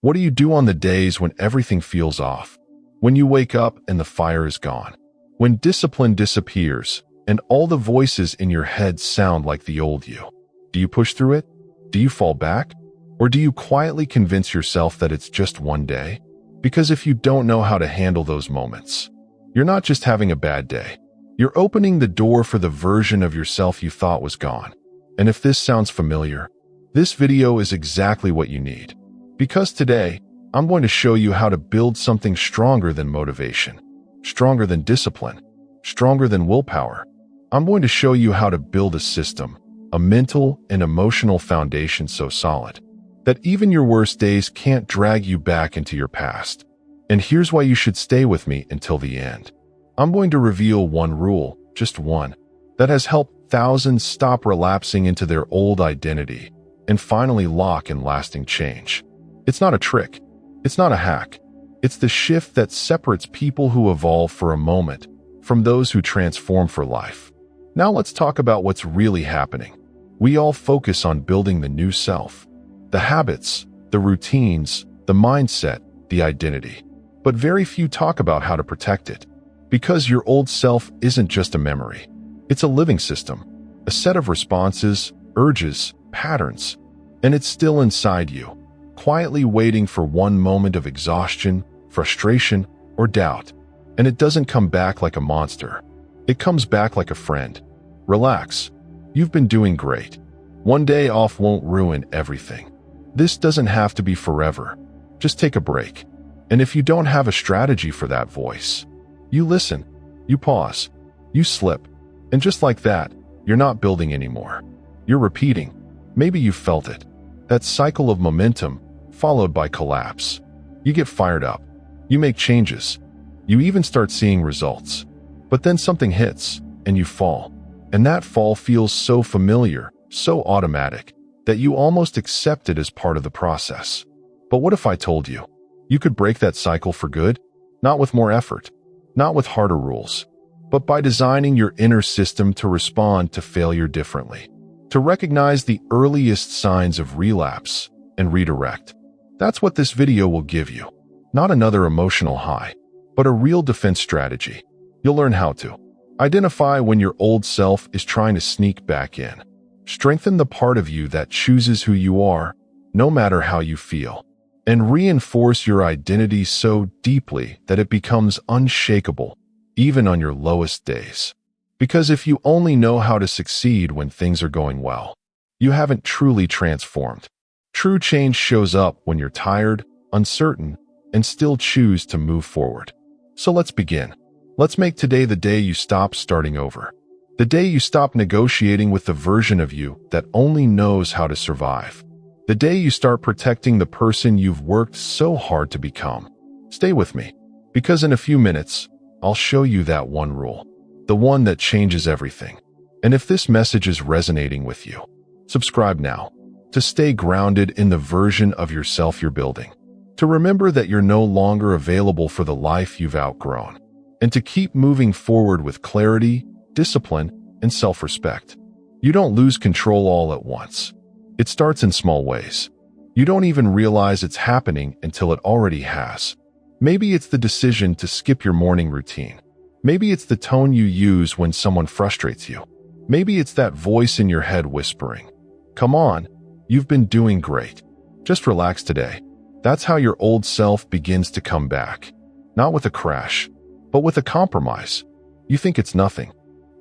What do you do on the days when everything feels off? When you wake up and the fire is gone? When discipline disappears and all the voices in your head sound like the old you? Do you push through it? Do you fall back? Or do you quietly convince yourself that it's just one day? Because if you don't know how to handle those moments, you're not just having a bad day. You're opening the door for the version of yourself you thought was gone. And if this sounds familiar, this video is exactly what you need. Because today, I'm going to show you how to build something stronger than motivation, stronger than discipline, stronger than willpower. I'm going to show you how to build a system, a mental and emotional foundation so solid that even your worst days can't drag you back into your past. And here's why you should stay with me until the end. I'm going to reveal one rule, just one, that has helped thousands stop relapsing into their old identity and finally lock in lasting change. It's not a trick. It's not a hack. It's the shift that separates people who evolve for a moment from those who transform for life. Now let's talk about what's really happening. We all focus on building the new self, the habits, the routines, the mindset, the identity. But very few talk about how to protect it. Because your old self isn't just a memory. It's a living system, a set of responses, urges, patterns, and it's still inside you, quietly waiting for one moment of exhaustion, frustration, or doubt. And it doesn't come back like a monster. It comes back like a friend. Relax. You've been doing great. One day off won't ruin everything. This doesn't have to be forever. Just take a break. And if you don't have a strategy for that voice, you listen, you pause, you slip, and just like that, you're not building anymore. You're repeating. Maybe you've felt it. That cycle of momentum, followed by collapse. You get fired up. You make changes. You even start seeing results. But then something hits, and you fall. And that fall feels so familiar, so automatic, that you almost accept it as part of the process. But what if I told you? You could break that cycle for good? Not with more effort. Not with harder rules, but by designing your inner system to respond to failure differently, to recognize the earliest signs of relapse and redirect. That's what this video will give you. Not another emotional high, but a real defense strategy. You'll learn how to identify when your old self is trying to sneak back in. Strengthen the part of you that chooses who you are, no matter how you feel. And reinforce your identity so deeply that it becomes unshakable, even on your lowest days. Because if you only know how to succeed when things are going well, you haven't truly transformed. True change shows up when you're tired, uncertain, and still choose to move forward. So let's begin. Let's make today the day you stop starting over. The day you stop negotiating with the version of you that only knows how to survive. The day you start protecting the person you've worked so hard to become. Stay with me, because in a few minutes, I'll show you that one rule, the one that changes everything. And if this message is resonating with you, subscribe now to stay grounded in the version of yourself you're building, to remember that you're no longer available for the life you've outgrown, and to keep moving forward with clarity, discipline, and self-respect. You don't lose control all at once. It starts in small ways. You don't even realize it's happening until it already has. Maybe it's the decision to skip your morning routine. Maybe it's the tone you use when someone frustrates you. Maybe it's that voice in your head whispering, "Come on, you've been doing great. Just relax today." That's how your old self begins to come back. Not with a crash, but with a compromise. You think it's nothing,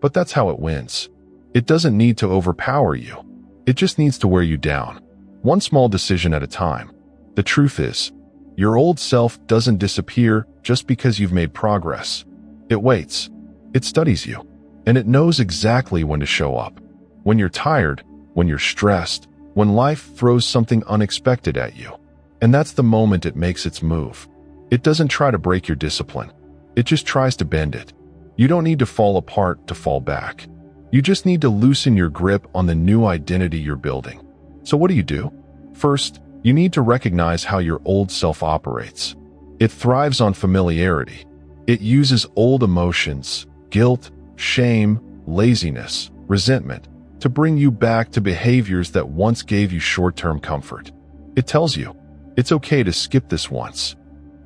but that's how it wins. It doesn't need to overpower you. It just needs to wear you down, one small decision at a time. The truth is, your old self doesn't disappear just because you've made progress. It waits, it studies you, and it knows exactly when to show up. When you're tired, when you're stressed, when life throws something unexpected at you. And that's the moment it makes its move. It doesn't try to break your discipline. It just tries to bend it. You don't need to fall apart to fall back. You just need to loosen your grip on the new identity you're building. So what do? First, you need to recognize how your old self operates. It thrives on familiarity. It uses old emotions, guilt, shame, laziness, resentment, to bring you back to behaviors that once gave you short-term comfort. It tells you, It's okay to skip this once.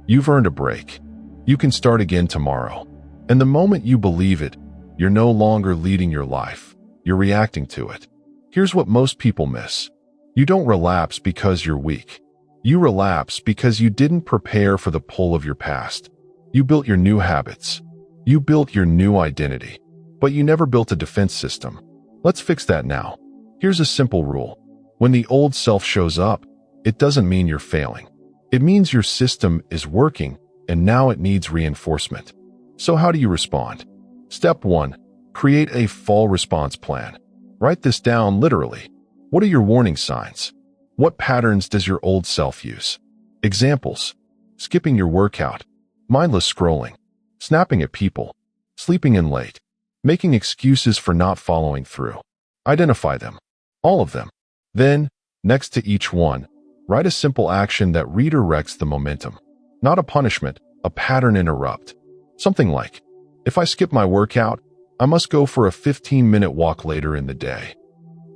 You've earned a break. You can start again tomorrow. And the moment you believe it, you're no longer leading your life. You're reacting to it. Here's what most people miss. You don't relapse because you're weak. You relapse because you didn't prepare for the pull of your past. You built your new habits. You built your new identity. But you never built a defense system. Let's fix that now. Here's a simple rule. When the old self shows up, it doesn't mean you're failing. It means your system is working, and now it needs reinforcement. So how do you respond? Step 1. Create a fall response plan. Write this down literally. What are your warning signs? What patterns does your old self use? Examples: skipping your workout, mindless scrolling, snapping at people, sleeping in late, making excuses for not following through. Identify them. All of them. Then, next to each one, write a simple action that redirects the momentum. Not a punishment, a pattern interrupt. Something like, if I skip my workout, I must go for a 15-minute walk later in the day.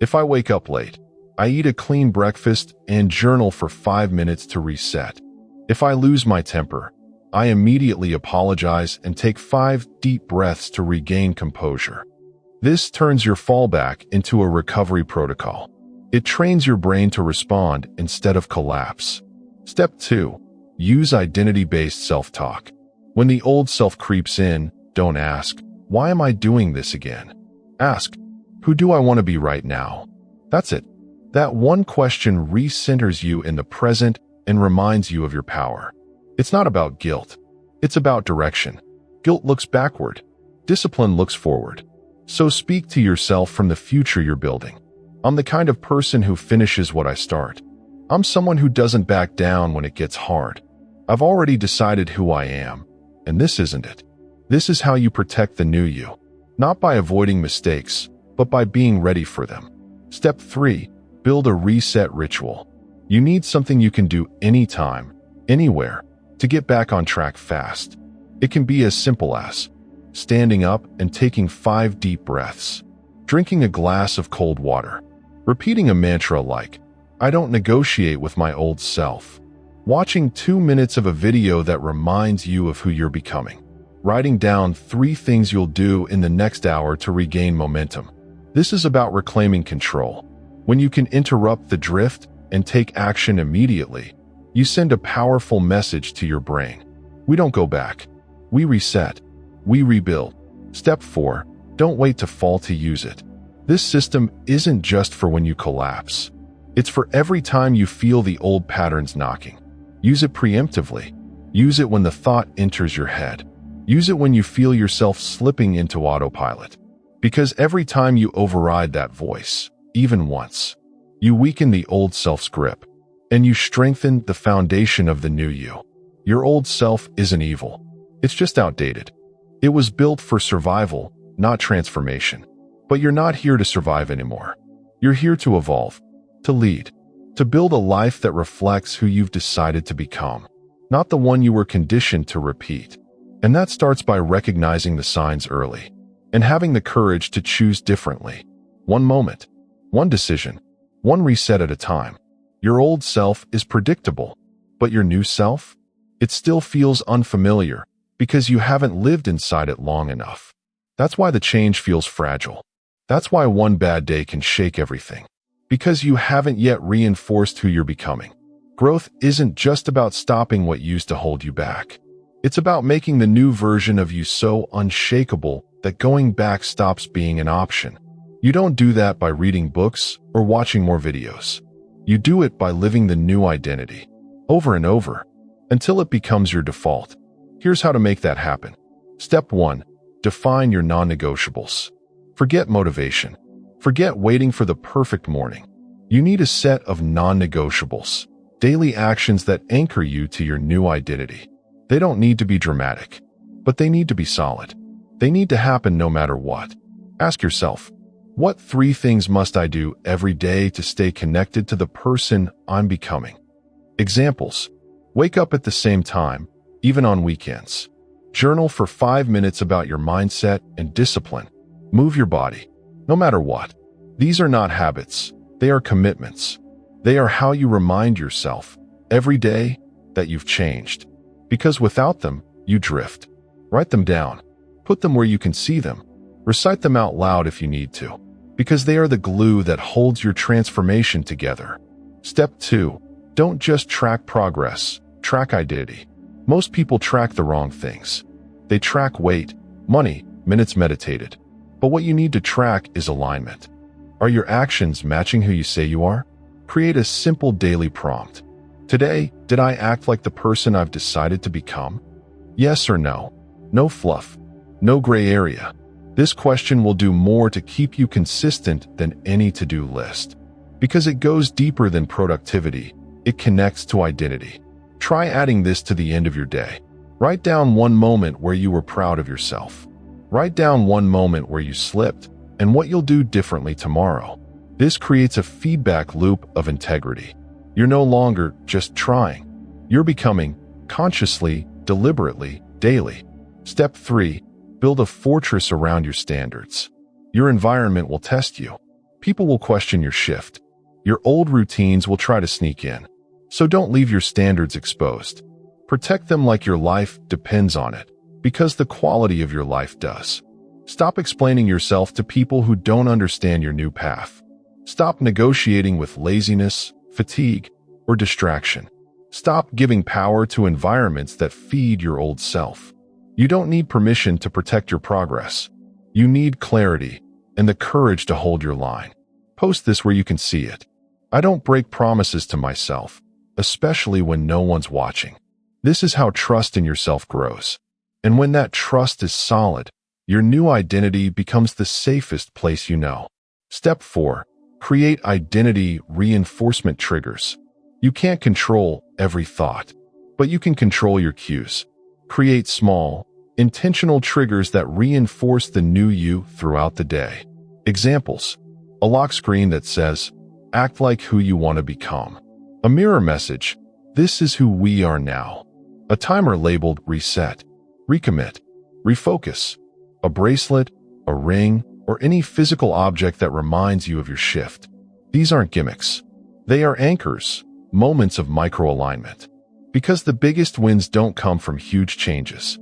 If I wake up late, I eat a clean breakfast and journal for 5 minutes to reset. If I lose my temper, I immediately apologize and take 5 deep breaths to regain composure. This turns your fallback into a recovery protocol. It trains your brain to respond instead of collapse. Step 2. Use identity-based self-talk. When the old self creeps in, don't ask, "Why am I doing this again?" Ask, "Who do I want to be right now?" That's it. That one question recenters you in the present and reminds you of your power. It's not about guilt. It's about direction. Guilt looks backward. Discipline looks forward. So speak to yourself from the future you're building. I'm the kind of person who finishes what I start. I'm someone who doesn't back down when it gets hard. I've already decided who I am, and this isn't it. This is how you protect the new you. Not by avoiding mistakes, but by being ready for them. Step 3. Build a reset ritual. You need something you can do anytime, anywhere, to get back on track fast. It can be as simple as standing up and taking 5 deep breaths, drinking a glass of cold water, repeating a mantra like, "I don't negotiate with my old self," watching 2 minutes of a video that reminds you of who you're becoming, writing down 3 things you'll do in the next hour to regain momentum. This is about reclaiming control. When you can interrupt the drift and take action immediately, you send a powerful message to your brain. We don't go back. We reset. We rebuild. Step 4. Don't wait to fall to use it. This system isn't just for when you collapse. It's for every time you feel the old patterns knocking. Use it preemptively. Use it when the thought enters your head. Use it when you feel yourself slipping into autopilot. Because every time you override that voice, even once, you weaken the old self's grip, and you strengthen the foundation of the new you. Your old self isn't evil. It's just outdated. It was built for survival, not transformation. But you're not here to survive anymore. You're here to evolve, to lead, to build a life that reflects who you've decided to become, not the one you were conditioned to repeat. And that starts by recognizing the signs early and having the courage to choose differently. One moment, one decision, one reset at a time. Your old self is predictable, but your new self? It still feels unfamiliar because you haven't lived inside it long enough. That's why the change feels fragile. That's why one bad day can shake everything. Because you haven't yet reinforced who you're becoming. Growth isn't just about stopping what used to hold you back. It's about making the new version of you so unshakable that going back stops being an option. You don't do that by reading books or watching more videos. You do it by living the new identity, over and over, until it becomes your default. Here's how to make that happen. Step 1. Define your non-negotiables. Forget motivation. Forget waiting for the perfect morning. You need a set of non-negotiables, daily actions that anchor you to your new identity. They don't need to be dramatic, but they need to be solid. They need to happen no matter what. Ask yourself, what 3 things must I do every day to stay connected to the person I'm becoming? Examples: wake up at the same time, even on weekends. Journal for 5 minutes about your mindset and discipline. Move your body, no matter what. These are not habits. They are commitments. They are how you remind yourself, every day that you've changed. Because without them, you drift. Write them down. Put them where you can see them. Recite them out loud if you need to, because they are the glue that holds your transformation together. Step 2. Don't just track progress, track identity. Most people track the wrong things. They track weight, money, minutes meditated. But what you need to track is alignment. Are your actions matching who you say you are? Create a simple daily prompt. Today, did I act like the person I've decided to become? Yes or no? No fluff. No gray area. This question will do more to keep you consistent than any to-do list. Because it goes deeper than productivity, it connects to identity. Try adding this to the end of your day. Write down one moment where you were proud of yourself. Write down one moment where you slipped and what you'll do differently tomorrow. This creates a feedback loop of integrity. You're no longer just trying. You're becoming, consciously, deliberately, daily. Step 3. Build a fortress around your standards. Your environment will test you. People will question your shift. Your old routines will try to sneak in. So don't leave your standards exposed. Protect them like your life depends on it, because the quality of your life does. Stop explaining yourself to people who don't understand your new path. Stop negotiating with laziness, fatigue, or distraction. Stop giving power to environments that feed your old self. You don't need permission to protect your progress. You need clarity and the courage to hold your line. Post this where you can see it. I don't break promises to myself, especially when no one's watching. This is how trust in yourself grows. And when that trust is solid, your new identity becomes the safest place you know. Step 4. Create identity reinforcement triggers. You can't control every thought, but you can control your cues. Create small, intentional triggers that reinforce the new you throughout the day. Examples: a lock screen that says, "Act like who you want to become." A mirror message, "This is who we are now." A timer labeled "Reset," "Recommit," "Refocus." A bracelet, a ring, or any physical object that reminds you of your shift. These aren't gimmicks. They are anchors, moments of micro-alignment. Because the biggest wins don't come from huge changes.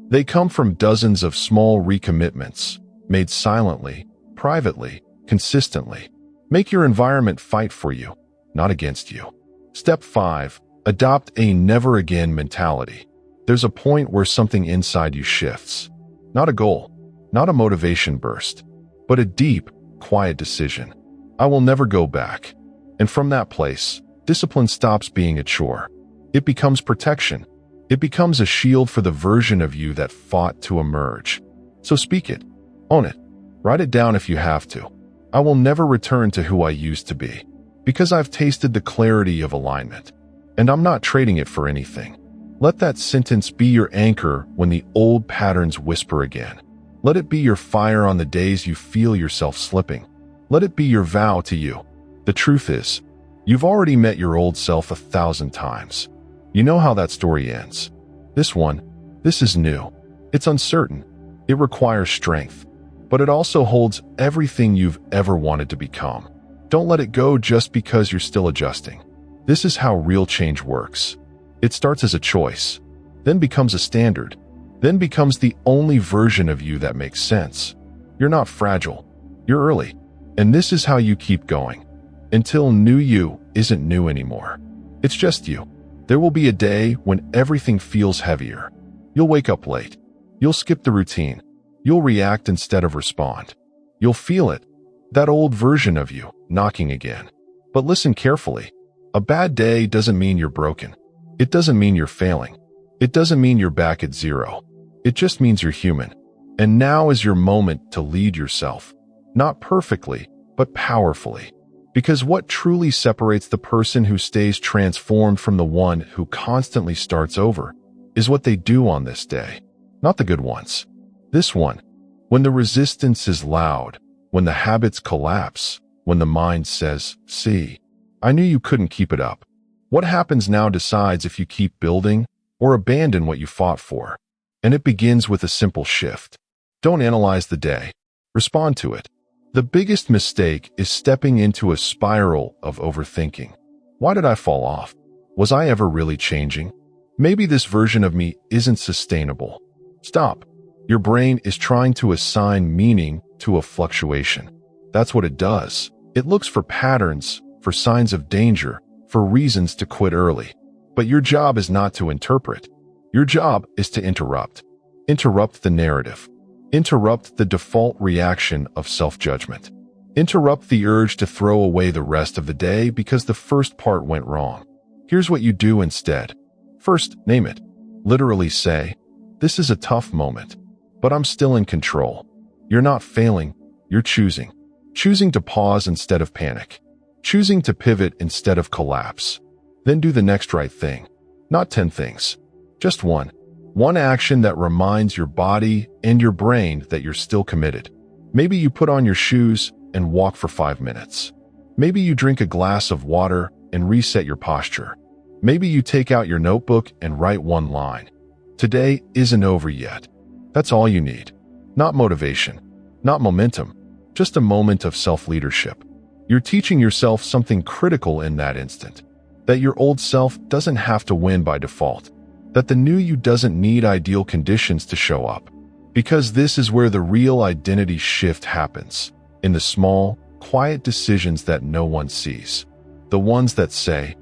They come from dozens of small recommitments, made silently, privately, consistently. Make your environment fight for you, not against you. Step 5. Adopt a never-again mentality. There's a point where something inside you shifts. Not a goal, not a motivation burst, but a deep, quiet decision. I will never go back. And from that place, discipline stops being a chore. It becomes protection. It becomes a shield for the version of you that fought to emerge. So speak it. Own it. Write it down if you have to. I will never return to who I used to be, because I've tasted the clarity of alignment. And I'm not trading it for anything. Let that sentence be your anchor when the old patterns whisper again. Let it be your fire on the days you feel yourself slipping. Let it be your vow to you. The truth is, you've already met your old self 1,000 times. You know how that story ends. This is new. It's uncertain. It requires strength. But it also holds everything you've ever wanted to become. Don't let it go just because you're still adjusting. This is how real change works. It starts as a choice, then becomes a standard, then becomes the only version of you that makes sense. You're not fragile. You're early. And this is how you keep going. Until new you isn't new anymore. It's just you. There will be a day when everything feels heavier. You'll wake up late. You'll skip the routine. You'll react instead of respond. You'll feel it, that old version of you, knocking again. But listen carefully. A bad day doesn't mean you're broken. It doesn't mean you're failing. It doesn't mean you're back at zero. It just means you're human. And now is your moment to lead yourself. Not perfectly, but powerfully. Because what truly separates the person who stays transformed from the one who constantly starts over is what they do on this day, not the good ones. This one, when the resistance is loud, when the habits collapse, when the mind says, "See, I knew you couldn't keep it up." What happens now decides if you keep building or abandon what you fought for. And it begins with a simple shift. Don't analyze the day. Respond to it. The biggest mistake is stepping into a spiral of overthinking. Why did I fall off? Was I ever really changing? Maybe this version of me isn't sustainable. Stop. Your brain is trying to assign meaning to a fluctuation. That's what it does. It looks for patterns, for signs of danger, for reasons to quit early. But your job is not to interpret. Your job is to interrupt. Interrupt the narrative. Interrupt the default reaction of self-judgment. Interrupt the urge to throw away the rest of the day because the first part went wrong. Here's what you do instead. First, name it. Literally say, "This is a tough moment, but I'm still in control." You're not failing, you're choosing. Choosing to pause instead of panic. Choosing to pivot instead of collapse. Then do the next right thing. Not 10 things. Just one. One action that reminds your body and your brain that you're still committed. Maybe you put on your shoes and walk for 5 minutes. Maybe you drink a glass of water and reset your posture. Maybe you take out your notebook and write one line. Today isn't over yet. That's all you need. Not motivation, not momentum, just a moment of self-leadership. You're teaching yourself something critical in that instant. That your old self doesn't have to win by default. That the new you doesn't need ideal conditions to show up. Because this is where the real identity shift happens. In the small, quiet decisions that no one sees. The ones that say,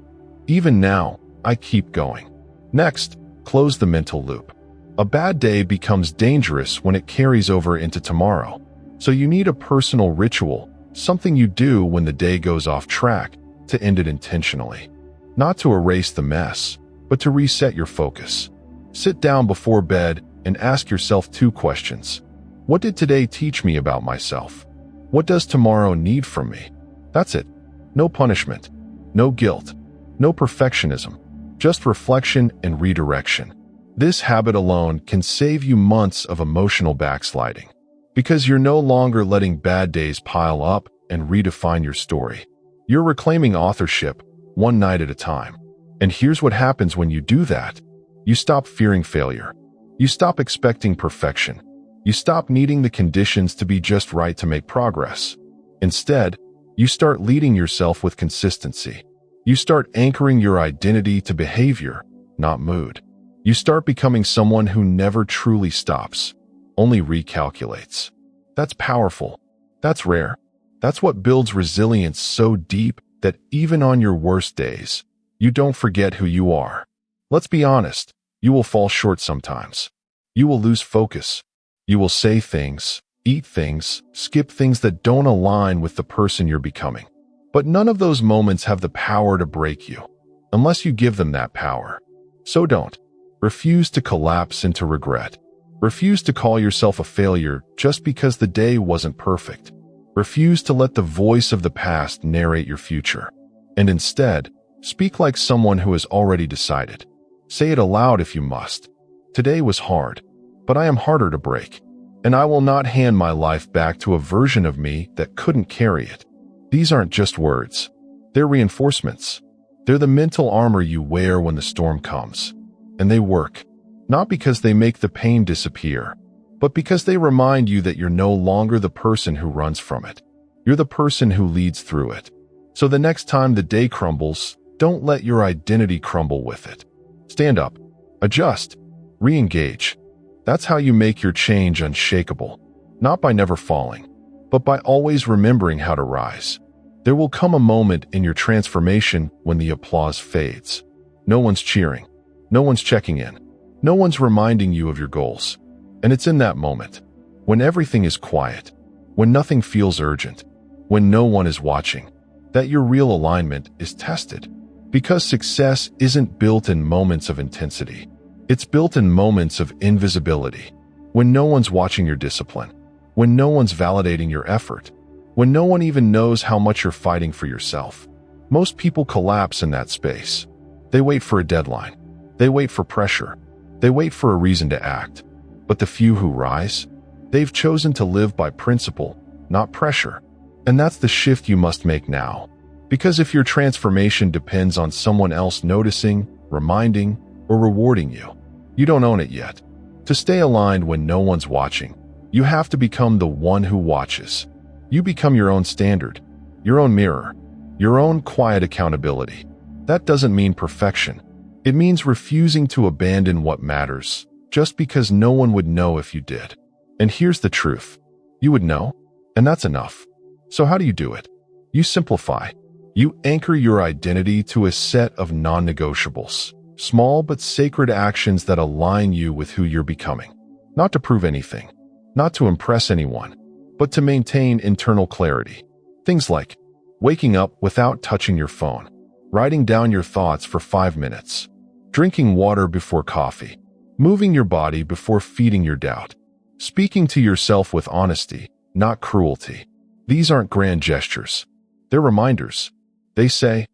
"Even now, I keep going." Next, close the mental loop. A bad day becomes dangerous when it carries over into tomorrow. So you need a personal ritual, something you do when the day goes off track, to end it intentionally. Not to erase the mess, but to reset your focus. Sit down before bed and ask yourself 2 questions. What did today teach me about myself? What does tomorrow need from me? That's it. No punishment, no guilt, no perfectionism, just reflection and redirection. This habit alone can save you months of emotional backsliding. Because you're no longer letting bad days pile up and redefine your story. You're reclaiming authorship, one night at a time. And here's what happens when you do that. You stop fearing failure. You stop expecting perfection. You stop needing the conditions to be just right to make progress. Instead, you start leading yourself with consistency. You start anchoring your identity to behavior, not mood. You start becoming someone who never truly stops, only recalculates. That's powerful. That's rare. That's what builds resilience so deep that even on your worst days, you don't forget who you are. Let's be honest, you will fall short sometimes. You will lose focus. You will say things, eat things, skip things that don't align with the person you're becoming. But none of those moments have the power to break you, unless you give them that power. So don't. Refuse to collapse into regret. Refuse to call yourself a failure just because the day wasn't perfect. Refuse to let the voice of the past narrate your future. And instead, speak like someone who has already decided. Say it aloud if you must. Today was hard, but I am harder to break. And I will not hand my life back to a version of me that couldn't carry it. These aren't just words. They're reinforcements. They're the mental armor you wear when the storm comes. And they work. Not because they make the pain disappear, but because they remind you that you're no longer the person who runs from it. You're the person who leads through it. So the next time the day crumbles, don't let your identity crumble with it. Stand up, adjust, re-engage. That's how you make your change unshakable, not by never falling, but by always remembering how to rise. There will come a moment in your transformation when the applause fades. No one's cheering. No one's checking in. No one's reminding you of your goals. And it's in that moment, when everything is quiet, when nothing feels urgent, when no one is watching, that your real alignment is tested. Because success isn't built in moments of intensity. It's built in moments of invisibility. When no one's watching your discipline. When no one's validating your effort. When no one even knows how much you're fighting for yourself. Most people collapse in that space. They wait for a deadline. They wait for pressure. They wait for a reason to act. But the few who rise, they've chosen to live by principle, not pressure. And that's the shift you must make now. Because if your transformation depends on someone else noticing, reminding, or rewarding you, you don't own it yet. To stay aligned when no one's watching, you have to become the one who watches. You become your own standard, your own mirror, your own quiet accountability. That doesn't mean perfection. It means refusing to abandon what matters, just because no one would know if you did. And here's the truth. You would know, and that's enough. So how do you do it? You simplify. You anchor your identity to a set of non-negotiables, small but sacred actions that align you with who you're becoming. Not to prove anything, not to impress anyone, but to maintain internal clarity. Things like waking up without touching your phone, writing down your thoughts for 5 minutes, drinking water before coffee, moving your body before feeding your doubt, speaking to yourself with honesty, not cruelty. These aren't grand gestures. They're reminders. They say,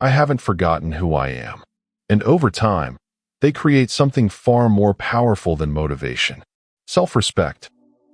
I haven't forgotten who I am. And over time, they create something far more powerful than motivation. Self-respect.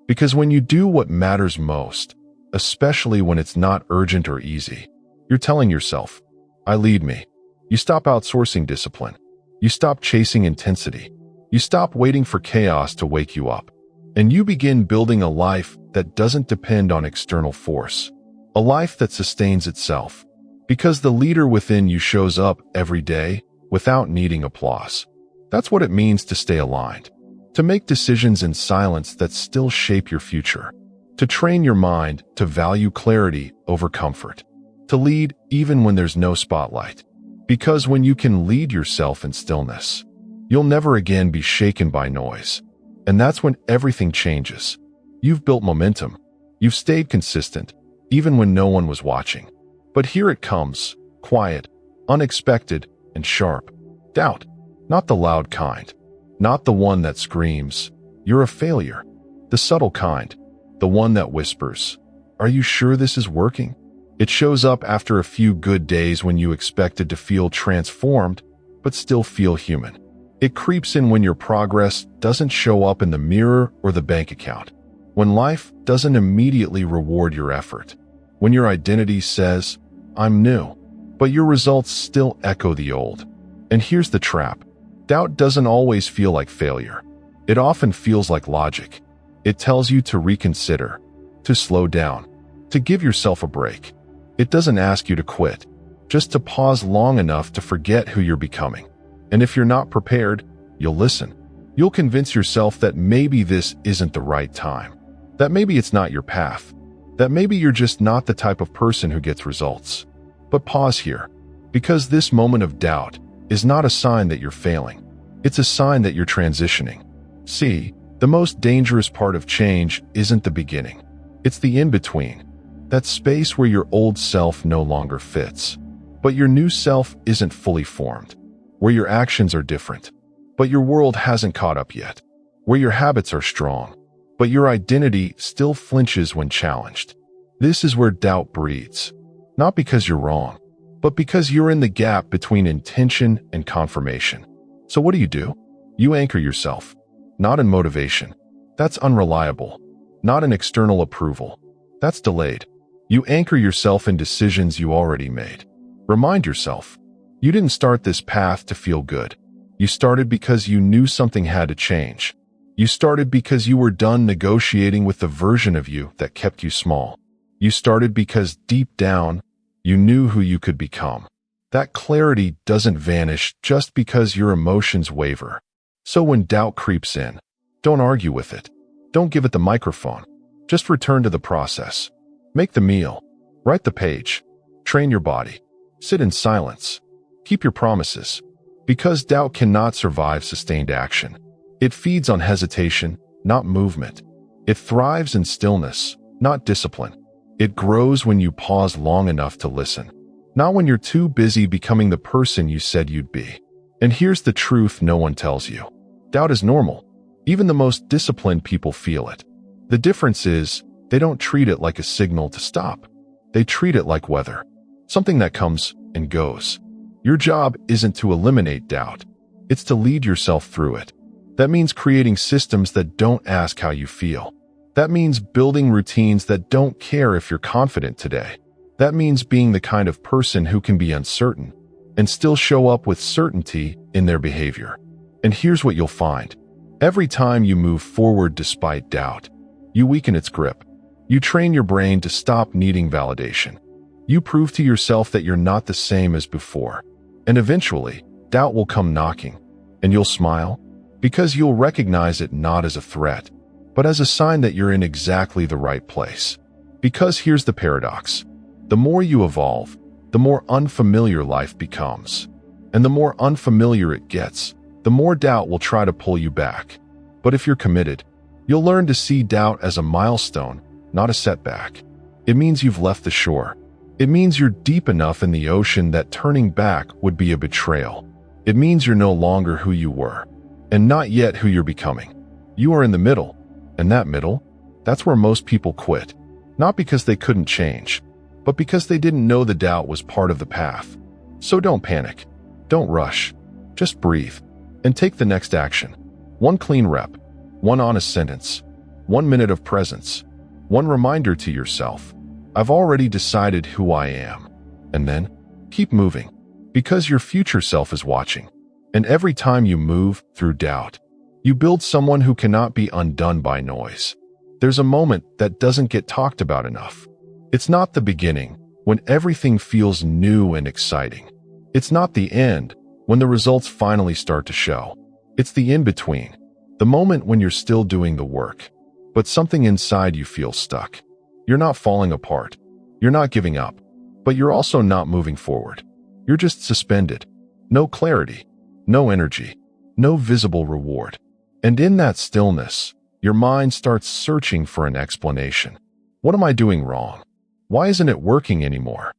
Because when you do what matters most, especially when it's not urgent or easy, you're telling yourself, I lead me. You stop outsourcing discipline. You stop chasing intensity. You stop waiting for chaos to wake you up. And you begin building a life that doesn't depend on external force. A life that sustains itself. Because the leader within you shows up every day without needing applause. That's what it means to stay aligned. To make decisions in silence that still shape your future. To train your mind to value clarity over comfort. To lead even when there's no spotlight. Because when you can lead yourself in stillness, you'll never again be shaken by noise. And that's when everything changes. You've built momentum. You've stayed consistent, even when no one was watching. But here it comes, quiet, unexpected, and sharp. Doubt. Not the loud kind. Not the one that screams, you're a failure. The subtle kind. The one that whispers, are you sure this is working? It shows up after a few good days when you expected to feel transformed, but still feel human. It creeps in when your progress doesn't show up in the mirror or the bank account. When life doesn't immediately reward your effort. When your identity says, I'm new, but your results still echo the old. And here's the trap. Doubt doesn't always feel like failure. It often feels like logic. It tells you to reconsider, to slow down, to give yourself a break. It doesn't ask you to quit, just to pause long enough to forget who you're becoming. And if you're not prepared, you'll listen. You'll convince yourself that maybe this isn't the right time, that maybe it's not your path, that maybe you're just not the type of person who gets results. But pause here, because this moment of doubt is not a sign that you're failing. It's a sign that you're transitioning. See, the most dangerous part of change isn't the beginning. It's the in-between, that space where your old self no longer fits, but your new self isn't fully formed, where your actions are different, but your world hasn't caught up yet, where your habits are strong, but your identity still flinches when challenged. This is where doubt breeds, not because you're wrong, but because you're in the gap between intention and confirmation. So what do? You anchor yourself, not in motivation. That's unreliable. Not in external approval. That's delayed. You anchor yourself in decisions you already made. Remind yourself, you didn't start this path to feel good. You started because you knew something had to change. You started because you were done negotiating with the version of you that kept you small. You started because deep down, you knew who you could become. That clarity doesn't vanish just because your emotions waver. So when doubt creeps in, don't argue with it. Don't give it the microphone. Just return to the process. Make the meal. Write the page. Train your body. Sit in silence. Keep your promises. Because doubt cannot survive sustained action. It feeds on hesitation, not movement. It thrives in stillness, not discipline. It grows when you pause long enough to listen, not when you're too busy becoming the person you said you'd be. And here's the truth no one tells you. Doubt is normal. Even the most disciplined people feel it. The difference is, they don't treat it like a signal to stop. They treat it like weather, something that comes and goes. Your job isn't to eliminate doubt. It's to lead yourself through it. That means creating systems that don't ask how you feel. That means building routines that don't care if you're confident today. That means being the kind of person who can be uncertain and still show up with certainty in their behavior. And here's what you'll find. Every time you move forward despite doubt, you weaken its grip. You train your brain to stop needing validation. You prove to yourself that you're not the same as before. And eventually, doubt will come knocking, and you'll smile, because you'll recognize it not as a threat, but as a sign that you're in exactly the right place. Because here's the paradox. The more you evolve, the more unfamiliar life becomes. And the more unfamiliar it gets, the more doubt will try to pull you back. But if you're committed, you'll learn to see doubt as a milestone, not a setback. It means you've left the shore. It means you're deep enough in the ocean that turning back would be a betrayal. It means you're no longer who you were, and not yet who you're becoming. You are in the middle, and that middle, that's where most people quit. Not because they couldn't change, but because they didn't know the doubt was part of the path. So don't panic. Don't rush. Just breathe, and take the next action. One clean rep, one honest sentence, 1 minute of presence, one reminder to yourself, I've already decided who I am. And then, keep moving, because your future self is watching. And every time you move through doubt, you build someone who cannot be undone by noise. There's a moment that doesn't get talked about enough. It's not the beginning, when everything feels new and exciting. It's not the end, when the results finally start to show. It's the in-between, the moment when you're still doing the work, but something inside you feels stuck. You're not falling apart. You're not giving up, but you're also not moving forward. You're just suspended. No clarity, no energy, no visible reward. And in that stillness, your mind starts searching for an explanation. What am I doing wrong? Why isn't it working anymore?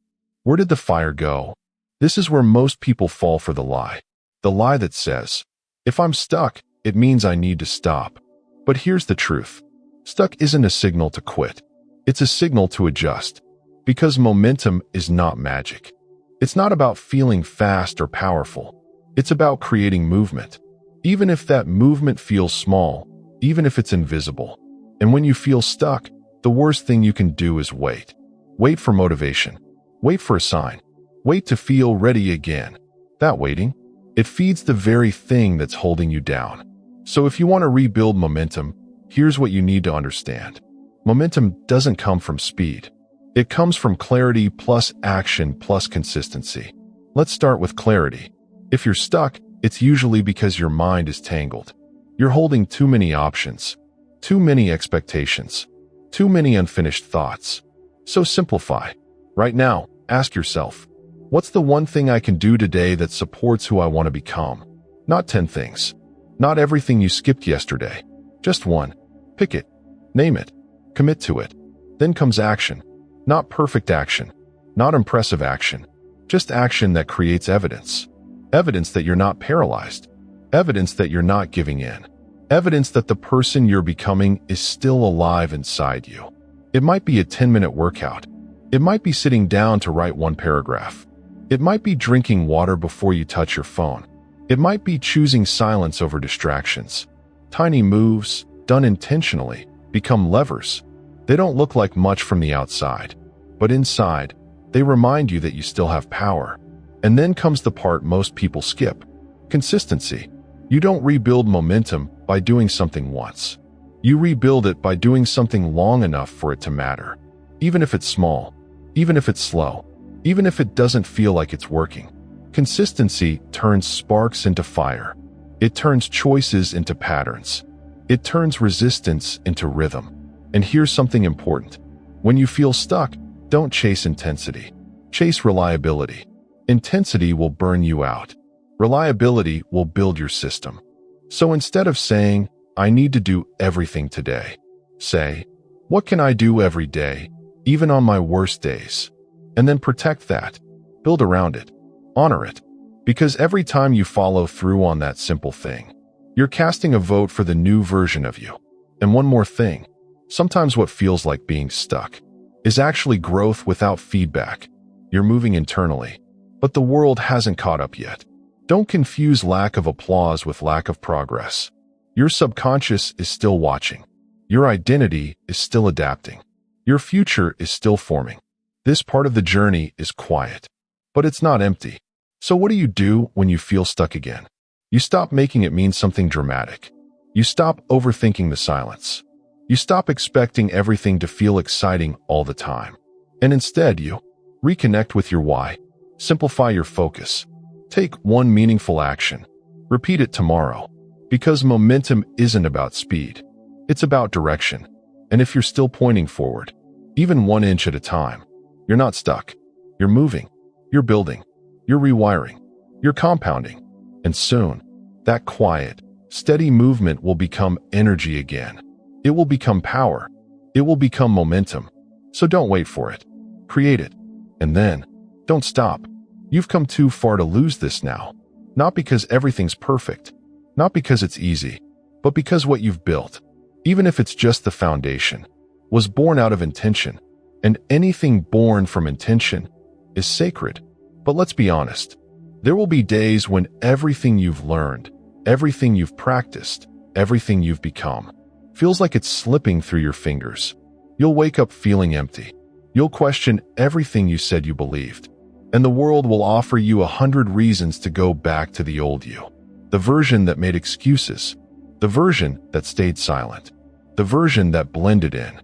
Where did the fire go? This is where most people fall for the lie that says, if I'm stuck, it means I need to stop. But here's the truth. Stuck isn't a signal to quit. It's a signal to adjust. Because momentum is not magic. It's not about feeling fast or powerful. It's about creating movement. Even if that movement feels small, even if it's invisible. And when you feel stuck, the worst thing you can do is wait. Wait for motivation. Wait for a sign. Wait to feel ready again. That waiting, it feeds the very thing that's holding you down. So if you want to rebuild momentum, here's what you need to understand. Momentum doesn't come from speed. It comes from clarity plus action plus consistency. Let's start with clarity. If you're stuck, it's usually because your mind is tangled. You're holding too many options, too many expectations, too many unfinished thoughts. So simplify. Right now, ask yourself, what's the one thing I can do today that supports who I want to become? Not 10 things. Not everything you skipped yesterday. Just one. Pick it. Name it. Commit to it. Then comes action. Not perfect action. Not impressive action. Just action that creates evidence. Evidence that you're not paralyzed. Evidence that you're not giving in. Evidence that the person you're becoming is still alive inside you. It might be a 10-minute workout. It might be sitting down to write one paragraph. It might be drinking water before you touch your phone. It might be choosing silence over distractions. Tiny moves, done intentionally, become levers. They don't look like much from the outside, but inside, they remind you that you still have power. And then comes the part most people skip. Consistency. You don't rebuild momentum by doing something once. You rebuild it by doing something long enough for it to matter. Even if it's small, even if it's slow, even if it doesn't feel like it's working. Consistency turns sparks into fire. It turns choices into patterns. It turns resistance into rhythm. And here's something important. When you feel stuck, don't chase intensity. Chase reliability. Intensity will burn you out. Reliability will build your system. So instead of saying, I need to do everything today, say, what can I do every day, even on my worst days? And then protect that. Build around it. Honor it. Because every time you follow through on that simple thing, you're casting a vote for the new version of you. And one more thing. Sometimes what feels like being stuck is actually growth without feedback. You're moving internally, but the world hasn't caught up yet. Don't confuse lack of applause with lack of progress. Your subconscious is still watching. Your identity is still adapting. Your future is still forming. This part of the journey is quiet, but it's not empty. So what do you do when you feel stuck again? You stop making it mean something dramatic. You stop overthinking the silence. You stop expecting everything to feel exciting all the time. And instead you reconnect with your why. Simplify your focus. Take one meaningful action. Repeat it tomorrow. Because momentum isn't about speed. It's about direction. And if you're still pointing forward, even 1 inch at a time, you're not stuck. You're moving. You're building. You're rewiring. You're compounding. And soon, that quiet, steady movement will become energy again. It will become power. It will become momentum. So don't wait for it. Create it. And then, don't stop. You've come too far to lose this now. Not because everything's perfect. Not because it's easy. But because what you've built, even if it's just the foundation, was born out of intention. And anything born from intention is sacred. But let's be honest. There will be days when everything you've learned, everything you've practiced, everything you've become, feels like it's slipping through your fingers. You'll wake up feeling empty. You'll question everything you said you believed. And the world will offer you 100 reasons to go back to the old you. The version that made excuses. The version that stayed silent. The version that blended in.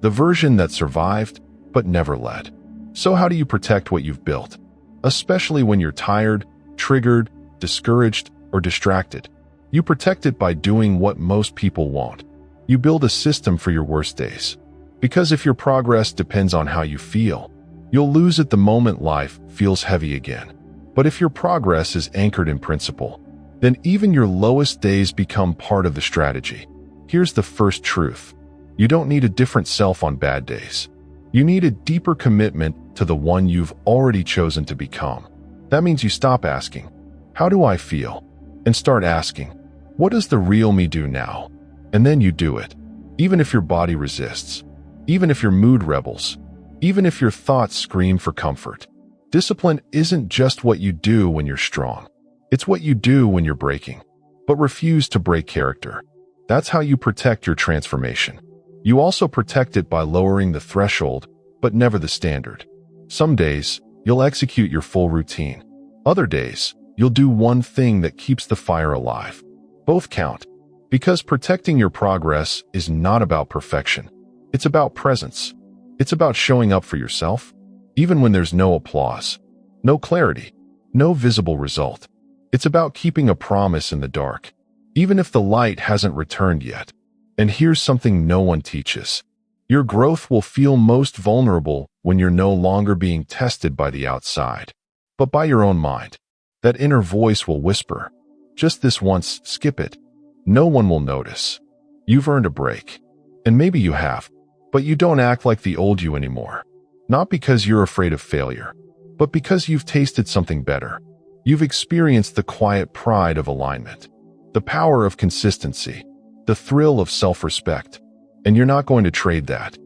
The version that survived, but never led. So how do you protect what you've built? Especially when you're tired, triggered, discouraged, or distracted. You protect it by doing what most people won't. You build a system for your worst days. Because if your progress depends on how you feel, you'll lose it the moment life feels heavy again. But if your progress is anchored in principle, then even your lowest days become part of the strategy. Here's the first truth. You don't need a different self on bad days. You need a deeper commitment to the one you've already chosen to become. That means you stop asking, "How do I feel?" and start asking, "What does the real me do now?" And then you do it. Even if your body resists. Even if your mood rebels. Even if your thoughts scream for comfort. Discipline isn't just what you do when you're strong. It's what you do when you're breaking. But refuse to break character. That's how you protect your transformation. You also protect it by lowering the threshold, but never the standard. Some days, you'll execute your full routine. Other days, you'll do one thing that keeps the fire alive. Both count. Because protecting your progress is not about perfection. It's about presence. It's about showing up for yourself, even when there's no applause, no clarity, no visible result. It's about keeping a promise in the dark, even if the light hasn't returned yet. And here's something no one teaches. Your growth will feel most vulnerable when you're no longer being tested by the outside, but by your own mind. That inner voice will whisper, "Just this once, skip it. No one will notice. You've earned a break." And maybe you have, but you don't act like the old you anymore. Not because you're afraid of failure, but because you've tasted something better. You've experienced the quiet pride of alignment, the power of consistency, the thrill of self-respect. And you're not going to trade that,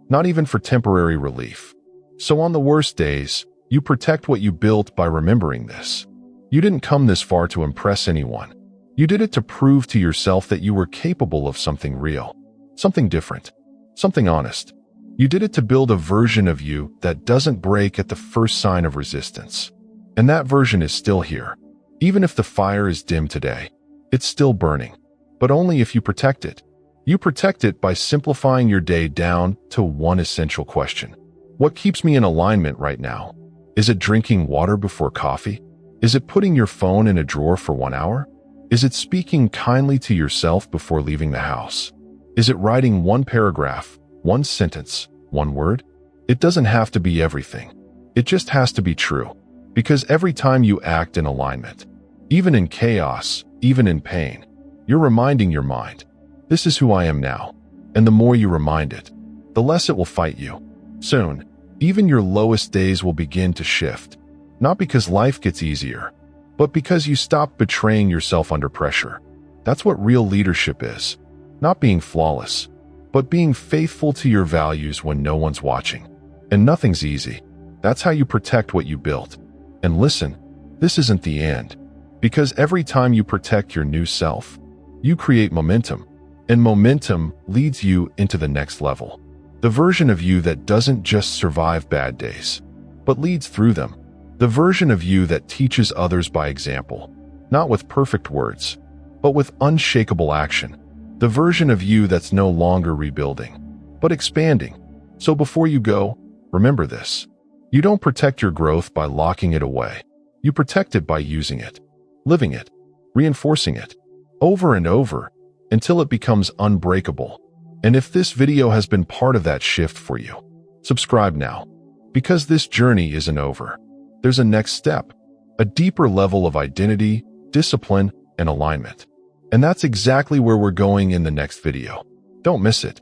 not even for temporary relief. So on the worst days, you protect what you built by remembering this. You didn't come this far to impress anyone. You did it to prove to yourself that you were capable of something real, something different, something honest. You did it to build a version of you that doesn't break at the first sign of resistance. And that version is still here. Even if the fire is dim today, it's still burning. But only if you protect it. You protect it by simplifying your day down to one essential question. What keeps me in alignment right now? Is it drinking water before coffee? Is it putting your phone in a drawer for 1 hour? Is it speaking kindly to yourself before leaving the house? Is it writing one paragraph, one sentence, one word? It doesn't have to be everything. It just has to be true. Because every time you act in alignment, even in chaos, even in pain, you're reminding your mind, "This is who I am now." And the more you remind it, the less it will fight you. Soon, even your lowest days will begin to shift. Not because life gets easier, but because you stop betraying yourself under pressure. That's what real leadership is. Not being flawless, but being faithful to your values when no one's watching. And nothing's easy. That's how you protect what you built. And listen, this isn't the end. Because every time you protect your new self, you create momentum. And momentum leads you into the next level. The version of you that doesn't just survive bad days, but leads through them. The version of you that teaches others by example, not with perfect words, but with unshakable action. The version of you that's no longer rebuilding, but expanding. So before you go, remember this. You don't protect your growth by locking it away. You protect it by using it, living it, reinforcing it, over and over, until it becomes unbreakable. And if this video has been part of that shift for you, subscribe now, because this journey isn't over. There's a next step, a deeper level of identity, discipline, and alignment. And that's exactly where we're going in the next video. Don't miss it.